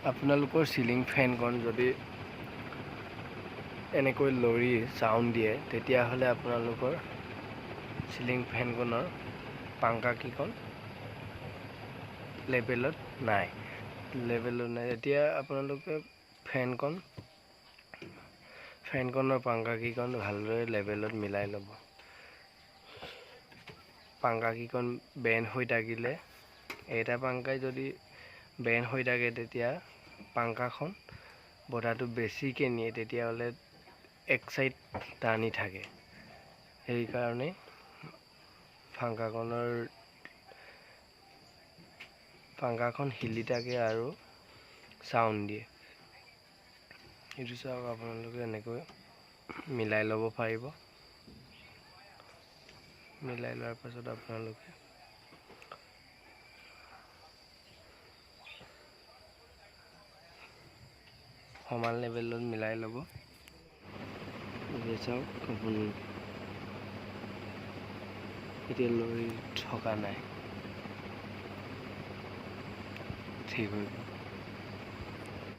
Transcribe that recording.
আপোনালোকৰ চিলিং ফেনখন যদি এনেকৈ লৰি চাউণ্ড দিয়ে তেতিয়াহ'লে আপোনালোকৰ চিলিং ফেনখনৰ পাংখাকেইখন লেভেলত নাই। এতিয়া আপোনালোকে ফেনখনৰ পাংখাকেইখন ভালদৰে লেভেলত মিলাই ল'ব। পাংখাকেইখন বেণ্ড হৈ থাকিলে, এটা পাংখাই যদি বেণ্ড হৈ থাকে তেতিয়া পাংখাখন বতাহটো বেছিকৈ নিয়ে, তেতিয়াহ'লে এক চাইড টানি থাকে। সেইকাৰণে পাংখাখন হিলি থাকে আৰু চাউণ্ড দিয়ে। এইটো চাওক, আপোনালোকে এনেকৈ মিলাই ল'ব পাৰিব। মিলাই লোৱাৰ পাছত আপোনালোকে সমান লেভেলত মিলাই ল'ব। এতিয়া চাওক, আপুনি এতিয়া লৰি থকা নাই, ঠিক হৈ গ'ল।